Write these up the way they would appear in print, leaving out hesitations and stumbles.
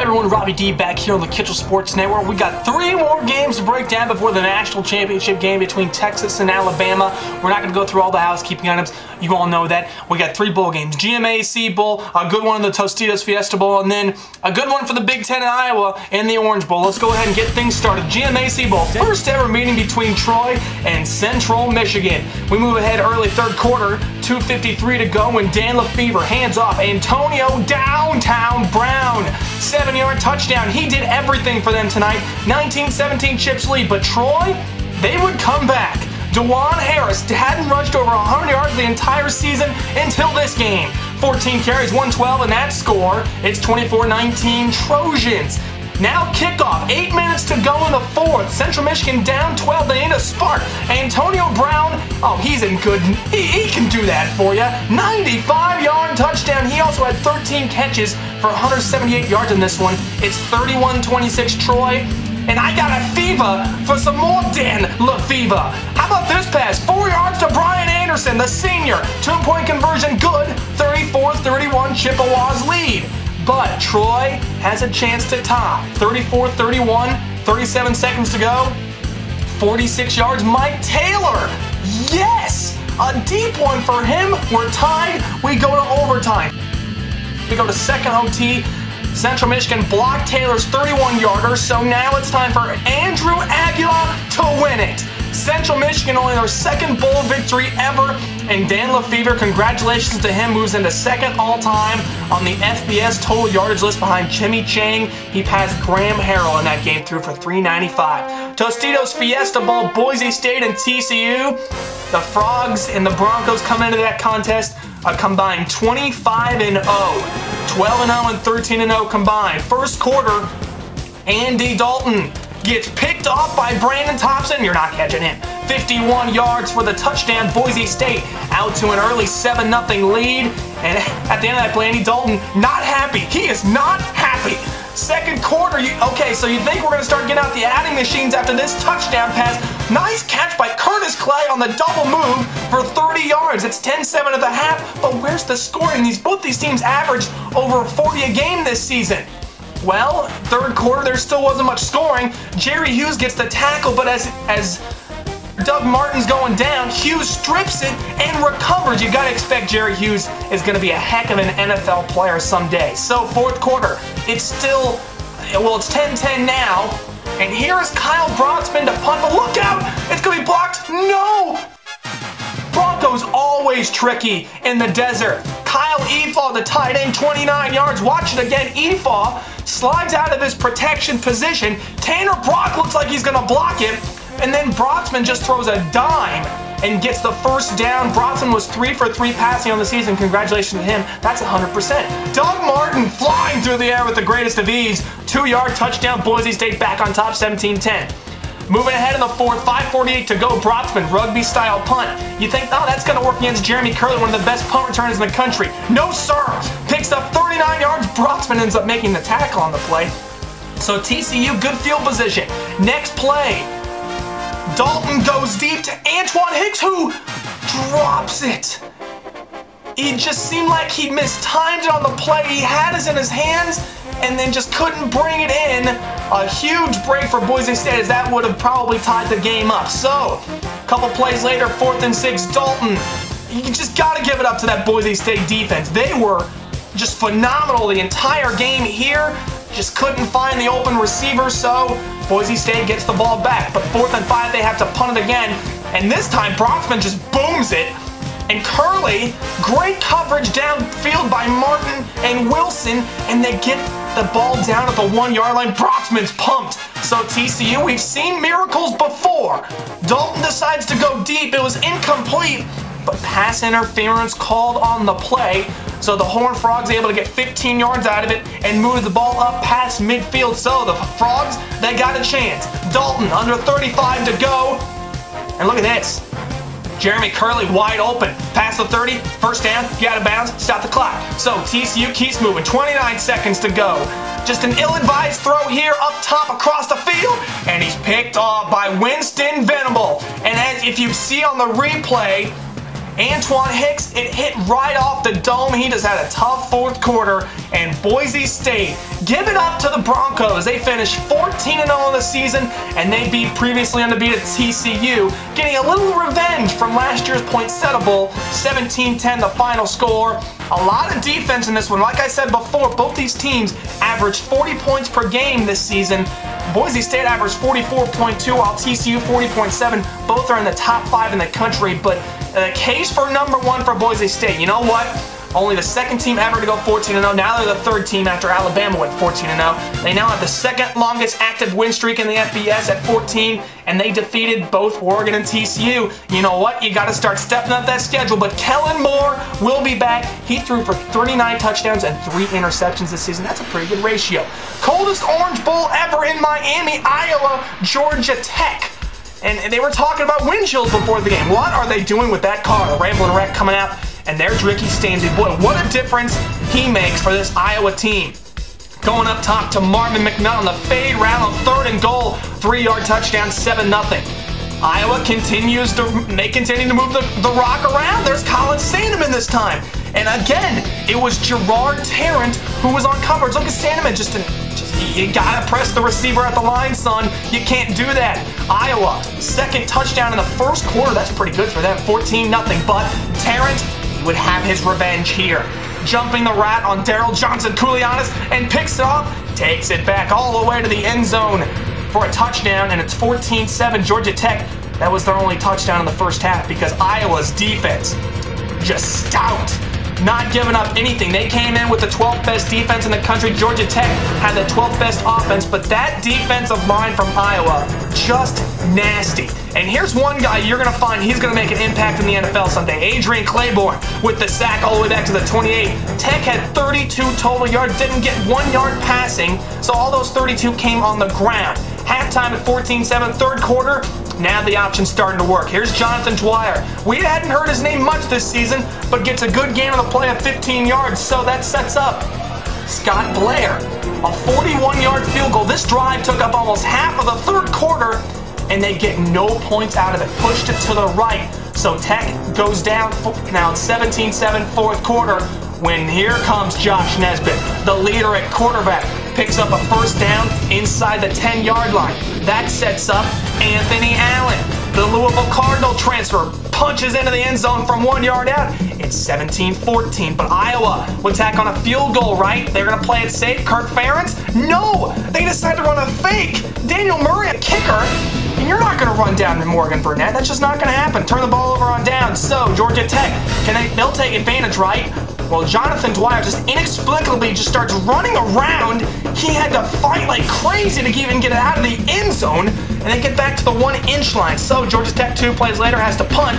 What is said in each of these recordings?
everyone, Robbie D back here on the KITCHEL Sports Network. We got 3 more games to break down before the national championship game between Texas and Alabama. We're not going to go through all the housekeeping items. You all know that. We got 3 bowl games. GMAC Bowl, a good one in the Tostitos Fiesta Bowl, and then a good one for the Big Ten in Iowa in the Orange Bowl. Let's go ahead and get things started. GMAC Bowl, first ever meeting between Troy and Central Michigan. We move ahead early third quarter, 2:53 to go when Dan Lefevre hands off Antonio Downtown Brown. 7-yard touchdown. He did everything for them tonight. 19-17 Chips lead, but Troy, they would come back. DeJuan Harris hadn't rushed over 100 yards the entire season until this game. 14 carries, 112 in that score. It's 24-19 Trojans. Now kickoff, 8 minutes to go in the fourth. Central Michigan down 12, they need a spark. Antonio Brown, oh, he's in good, he can do that for you. 95-yard touchdown. He also had 13 catches for 178 yards in this one. It's 31-26 Troy. And I got a fever for some more Dan Lefevre. How about this pass? 4 yards to Brian Anderson, the senior. 2-point conversion, good. 34-31 Chippewas lead. But Troy has a chance to tie. 34-31, 37 seconds to go. 46 yards, Mike Taylor. Yes! A deep one for him. We're tied. We go to overtime. We go to second OT. Central Michigan blocked Taylor's 31-yarder, so now it's time for Andrew Aguilar to win it. Central Michigan only their second bowl victory ever, and Dan Lefevre, congratulations to him, moves into second all-time on the FBS total yardage list behind Jimmy Chang. He passed Graham Harrell in that game through for 395. Tostitos Fiesta Bowl, Boise State and TCU. The Frogs and the Broncos come into that contest a combined 25-0. 12-0 and 13-0 combined. First quarter, Andy Dalton gets picked off by Brandon Thompson. You're not catching him. 51 yards for the touchdown. Boise State out to an early 7-0 lead. And at the end of that play, Andy Dalton not happy. He is not happy. Second quarter, okay, so you think we're going to start getting out the adding machines after this touchdown pass. Nice catch by Curtis Clay on the double move for 30 yards. It's 10-7 at the half, but where's the scoring? Both these teams averaged over 40 a game this season. Well, third quarter, there still wasn't much scoring. Jerry Hughes gets the tackle, but as Doug Martin's going down, Hughes strips it and recovers. You got to expect Jerry Hughes is going to be a heck of an NFL player someday. So fourth quarter, it's still, well, it's 10-10 now. And here is Kyle Broxman to punt, but look out! It's going to be blocked. No! Broncos always tricky in the desert. Kyle Efaw, the tight end, 29 yards. Watch it again. Efaw slides out of his protection position. Tanner Brock looks like he's going to block it. And then Broxman just throws a dime and gets the first down. Broxman was 3 for 3 passing on the season. Congratulations to him. That's 100%. Doug Martin flying through the air with the greatest of ease. 2-yard touchdown. Boise State back on top, 17-10. Moving ahead in the fourth, 5:48 to go. Broxman, rugby-style punt. You think, oh, that's going to work against Jeremy Curley, one of the best punt returners in the country. No, sir. Picks up 39 yards. Broxman ends up making the tackle on the play. So TCU, good field position. Next play, Dalton goes deep to Antoine Hicks, who drops it. It just seemed like he mistimed it on the play. He had it in his hands and then just couldn't bring it in. A huge break for Boise State, as that would have probably tied the game up. So, a couple plays later, 4th and 6, Dalton. You just got to give it up to that Boise State defense. They were just phenomenal the entire game here. Just couldn't find the open receiver, so Boise State gets the ball back. But 4th and 5, they have to punt it again. And this time, Broxman just booms it. And Curley, great coverage downfield by Martin and Wilson, and they get the ball down at the 1-yard line. Broxman's pumped. So TCU, we've seen miracles before. Dalton decides to go deep. It was incomplete, but pass interference called on the play. So the Horned Frogs are able to get 15 yards out of it and move the ball up past midfield. So the Frogs, they got a chance. Dalton under 35 to go. And look at this. Jeremy Curley wide open. Past the 30, first down, get out of bounds, stop the clock. So TCU keeps moving, 29 seconds to go. Just an ill-advised throw here up top across the field, and he's picked off by Winston Venable. And as if you see on the replay, Antoine Hicks, it hit right off the dome. He just had a tough fourth quarter, and Boise State, give it up to the Broncos. They finished 14-0 in the season, and they beat previously undefeated TCU, getting a little revenge from last year's Poinsettia-Bowl, 17-10 the final score. A lot of defense in this one. Like I said before, both these teams averaged 40 points per game this season. Boise State averaged 44.2, while TCU 40.7. Both are in the top 5 in the country, but the case for #1 for Boise State. You know what? Only the second team ever to go 14-0. Now they're the third team after Alabama went 14-0. They now have the second longest active win streak in the FBS at 14, and they defeated both Oregon and TCU. You know what? You got to start stepping up that schedule, but Kellen Moore will be back. He threw for 39 touchdowns and 3 interceptions this season. That's a pretty good ratio. Coldest Orange Bowl ever in Miami, Iowa, Georgia Tech. And they were talking about wind chills before the game. What are they doing with that car? The Ramblin' Wreck coming out, and there's Ricky Stanzi. Boy, what a difference he makes for this Iowa team. Going up top to Marvin McNutt on the fade route on 3rd and goal. 3-yard touchdown, 7-0. Iowa continues to move the rock around. There's Colin Sandeman this time. And again, it was Gerard Tarrant who was on coverage. Look at Sandeman, you gotta press the receiver at the line, son. You can't do that. Iowa, second touchdown in the first quarter. That's pretty good for them, 14-0. But Tarrant would have his revenge here. Jumping the rat on Daryl Johnson-Koulianis and picks it off, takes it back all the way to the end zone for a touchdown, and it's 14-7 Georgia Tech. That was their only touchdown in the first half because Iowa's defense just stout, not giving up anything. They came in with the 12th best defense in the country. Georgia Tech had the 12th best offense, but that defensive line from Iowa, just nasty. And here's one guy you're going to find he's going to make an impact in the NFL someday. Adrian Claiborne with the sack all the way back to the 28. Tech had 32 total yards, didn't get 1 yard passing, so all those 32 came on the ground. Halftime at 14-7, third quarter, now the option's starting to work. Here's Jonathan Dwyer. We hadn't heard his name much this season, but gets a good gain on the play of 15 yards, so that sets up Scott Blair. A 41-yard field goal. This drive took up almost half of the third quarter, and they get no points out of it. Pushed it to the right. So Tech goes down now. It's 17-7 fourth quarter when here comes Josh Nesbitt, the leader at quarterback. Picks up a first down inside the 10-yard line. That sets up Anthony Allen, the Louisville Cardinal transfer. Punches into the end zone from 1 yard out. It's 17-14, but Iowa would tack on a field goal, right? They're going to play it safe. Kirk Ferentz? No! They decide to run a fake. Daniel Murray, a kicker. And you're not going to run down to Morgan Burnett. That's just not going to happen. Turn the ball over on down. So, Georgia Tech, they'll take advantage, right? Well, Jonathan Dwyer just inexplicably just starts running around. He had to fight like crazy to even get it out of the end zone and then get back to the 1-inch line. So Georgia Tech 2 plays later has to punt,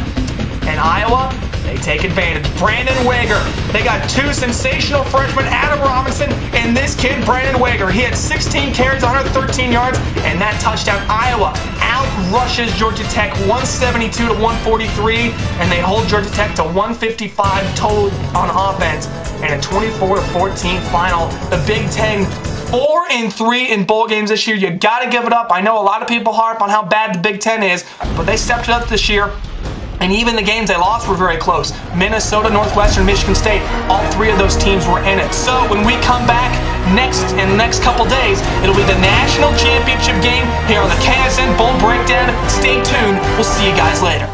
and Iowa, they take advantage. Brandon Wager. They got 2 sensational freshmen, Adam Robinson and this kid, Brandon Wager. He had 16 carries, 113 yards, and that touchdown. Iowa outrushes Georgia Tech 172 to 143, and they hold Georgia Tech to 155 total on offense, and a 24-14 final. The Big Ten 4-3 in bowl games this year. You got to give it up. I know a lot of people harp on how bad the Big Ten is, but they stepped it up this year. And even the games they lost were very close. Minnesota, Northwestern, Michigan State, all 3 of those teams were in it. So when we come back in the next couple days, it'll be the national championship game here on the KSN Bowl Breakdown. Stay tuned. We'll see you guys later.